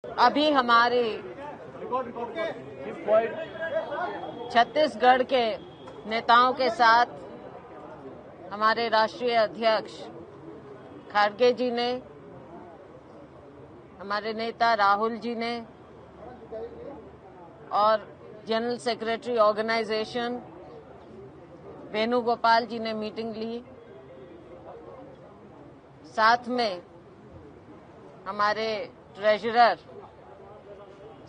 अभी हमारे छत्तीसगढ़ के नेताओं के साथ हमारे राष्ट्रीय अध्यक्ष खड़गे जी ने, हमारे नेता राहुल जी ने और जनरल सेक्रेटरी ऑर्गेनाइजेशन वेणुगोपाल जी ने मीटिंग ली। साथ में हमारे ट्रेजरर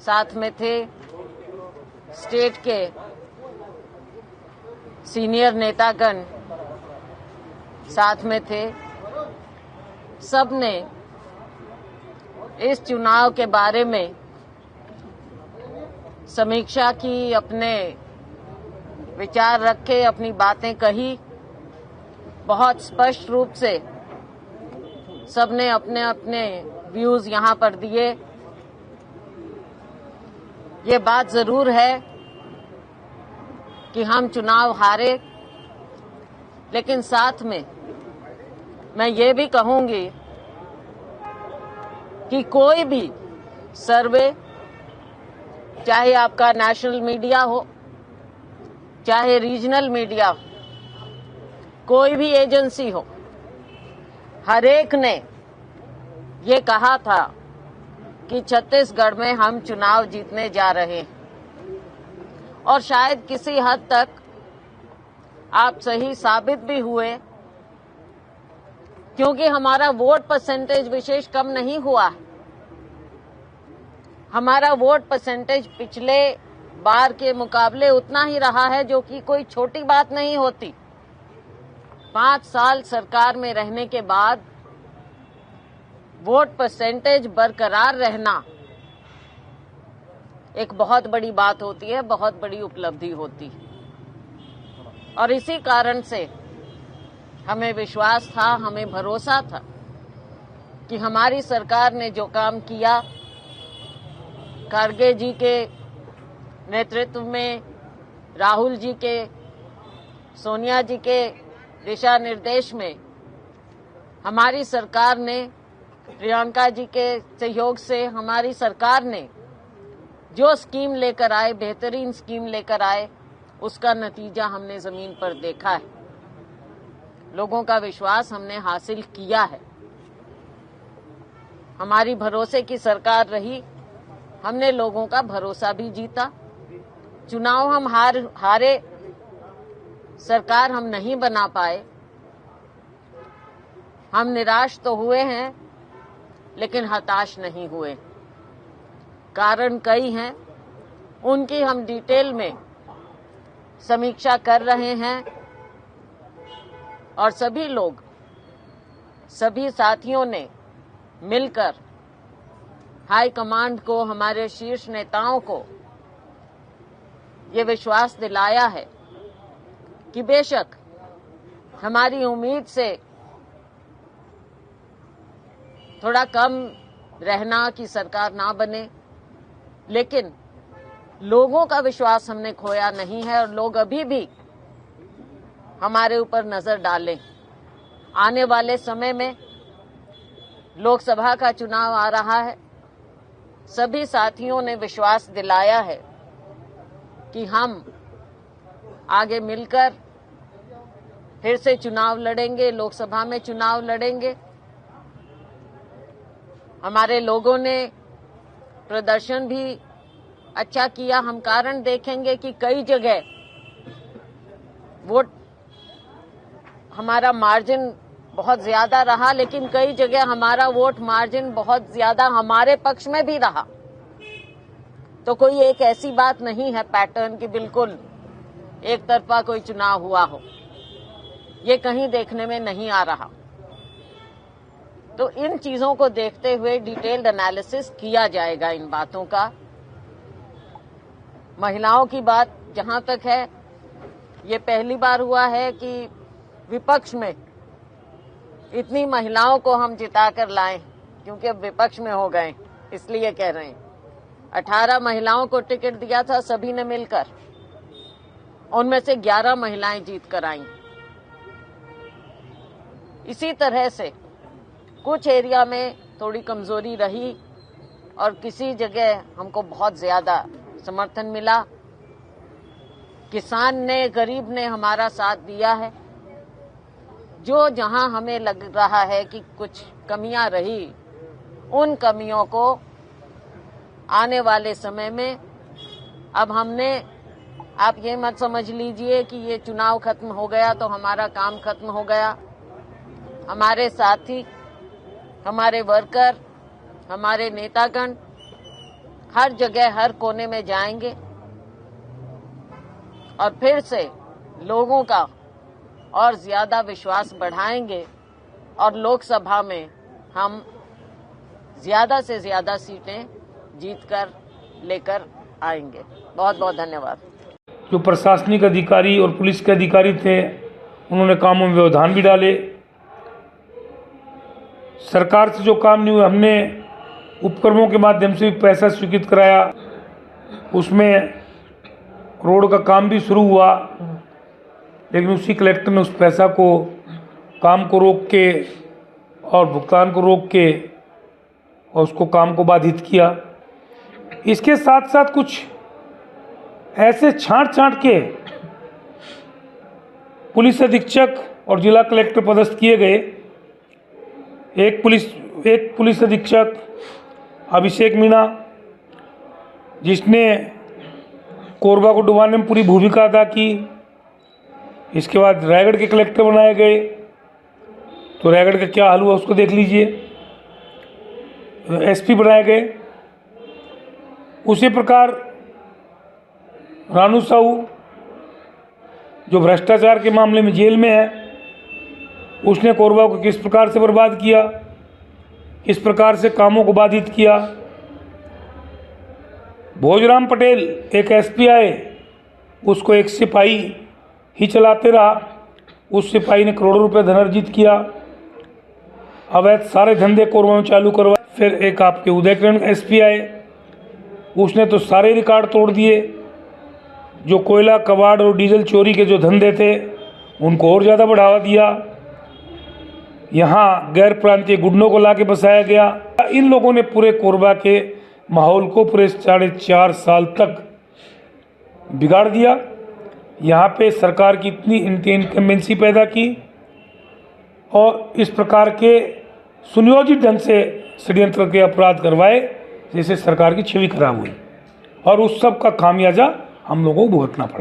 साथ में थे, स्टेट के सीनियर नेतागण साथ में थे। सब ने इस चुनाव के बारे में समीक्षा की, अपने विचार रखे, अपनी बातें कही। बहुत स्पष्ट रूप से सबने अपने अपने व्यूज यहां पर दिए। ये बात जरूर है कि हम चुनाव हारे, लेकिन साथ में मैं ये भी कहूंगी कि कोई भी सर्वे, चाहे आपका नेशनल मीडिया हो, चाहे रीजनल मीडिया हो, कोई भी एजेंसी हो, हर एक ने ये कहा था कि छत्तीसगढ़ में हम चुनाव जीतने जा रहे हैं। और शायद किसी हद तक आप सही साबित भी हुए, क्योंकि हमारा वोट परसेंटेज विशेष कम नहीं हुआ है। हमारा वोट परसेंटेज पिछले बार के मुकाबले उतना ही रहा है, जो कि कोई छोटी बात नहीं होती। 5 साल सरकार में रहने के बाद वोट परसेंटेज बरकरार रहना एक बहुत बड़ी बात होती है, बहुत बड़ी उपलब्धि होती है। और इसी कारण से हमें विश्वास था, हमें भरोसा था कि हमारी सरकार ने जो काम किया, खड़गे जी के नेतृत्व में, राहुल जी के, सोनिया जी के दिशा निर्देश में हमारी सरकार ने, प्रियंका जी के सहयोग से हमारी सरकार ने जो स्कीम लेकर आए, बेहतरीन स्कीम लेकर आए, उसका नतीजा हमने जमीन पर देखा है। लोगों का विश्वास हमने हासिल किया है। हमारी भरोसे की सरकार रही, हमने लोगों का भरोसा भी जीता। चुनाव हम हारे, सरकार हम नहीं बना पाए, हम निराश तो हुए हैं, लेकिन हताश नहीं हुए। कारण कई हैं, उनकी हम डिटेल में समीक्षा कर रहे हैं और सभी लोग, सभी साथियों ने मिलकर हाई कमांड को, हमारे शीर्ष नेताओं को ये विश्वास दिलाया है कि बेशक हमारी उम्मीद से थोड़ा कम रहना कि सरकार ना बने, लेकिन लोगों का विश्वास हमने खोया नहीं है और लोग अभी भी हमारे ऊपर नजर डालें। आने वाले समय में लोकसभा का चुनाव आ रहा है। सभी साथियों ने विश्वास दिलाया है कि हम आगे मिलकर फिर से चुनाव लड़ेंगे, लोकसभा में चुनाव लड़ेंगे। हमारे लोगों ने प्रदर्शन भी अच्छा किया। हम कारण देखेंगे कि कई जगह वोट हमारा मार्जिन बहुत ज्यादा रहा, लेकिन कई जगह हमारा वोट मार्जिन बहुत ज्यादा हमारे पक्ष में भी रहा। तो कोई एक ऐसी बात नहीं है पैटर्न की बिल्कुल एक तरफा कोई चुनाव हुआ हो, ये कहीं देखने में नहीं आ रहा। तो इन चीजों को देखते हुए डिटेल्ड एनालिसिस किया जाएगा इन बातों का। महिलाओं की बात जहां तक है, ये पहली बार हुआ है कि विपक्ष में इतनी महिलाओं को हम जिताकर लाएं, क्योंकि अब विपक्ष में हो गए, इसलिए कह रहे हैं। 18 महिलाओं को टिकट दिया था सभी ने मिलकर, उनमें से 11 महिलाएं जीत कर आईं। इसी तरह से कुछ एरिया में थोड़ी कमजोरी रही और किसी जगह हमको बहुत ज़्यादा समर्थन मिला। किसान ने, गरीब ने हमारा साथ दिया है। जो जहां हमें लग रहा है कि कुछ कमियां रही, उन कमियों को आने वाले समय में अब हमने, आप ये मत समझ लीजिए कि ये चुनाव खत्म हो गया तो हमारा काम खत्म हो गया। हमारे साथी, हमारे वर्कर, हमारे नेतागण हर जगह, हर कोने में जाएंगे और फिर से लोगों का और ज्यादा विश्वास बढ़ाएंगे और लोकसभा में हम ज्यादा से ज्यादा सीटें जीतकर लेकर आएंगे। बहुत बहुत धन्यवाद। जो प्रशासनिक अधिकारी और पुलिस के अधिकारी थे, उन्होंने कामों में व्यवधान भी डाले। सरकार से जो काम नहीं हुए, हमने उपक्रमों के माध्यम से भी पैसा स्वीकृत कराया। उसमें रोड का काम भी शुरू हुआ, लेकिन उसी कलेक्टर ने उस पैसा को, काम को रोक के और भुगतान को रोक के और उसको काम को बाधित किया। इसके साथ साथ कुछ ऐसे छांट के पुलिस अधीक्षक और जिला कलेक्टर पदस्थ किए गए। एक पुलिस अधीक्षक अभिषेक मीणा, जिसने कोरबा को डुबाने में पूरी भूमिका अदा की। इसके बाद रायगढ़ के कलेक्टर बनाए गए, तो रायगढ़ का क्या हाल हुआ उसको देख लीजिए। एसपी बनाए गए। उसी प्रकार रानू साहू, जो भ्रष्टाचार के मामले में जेल में है, उसने कोरबा को किस प्रकार से बर्बाद किया, किस प्रकार से कामों को बाधित किया। भोजराम पटेल, एक एसपी आए, उसको एक सिपाही ही चलाते रहा। उस सिपाही ने करोड़ों रुपए धन अर्जित किया। अवैध सारे धंधे कोरबा में चालू करवाए। फिर एक आपके उदयकिरण एसपी आए, उसने तो सारे रिकॉर्ड तोड़ दिए। जो कोयला, कबाड़ और डीजल चोरी के जो धंधे थे, उनको और ज़्यादा बढ़ावा दिया। यहाँ गैर प्रांतीय गुंडों को लाके बसाया गया। इन लोगों ने पूरे कोरबा के माहौल को पूरे 4.5 साल तक बिगाड़ दिया। यहाँ पे सरकार की इतनी इनकम्बेंसी पैदा की और इस प्रकार के सुनियोजित ढंग से षड्यंत्र के अपराध करवाए, जिससे सरकार की छवि खराब हुई और उस सब का खामियाजा हम लोगों को भुगतना पड़ा।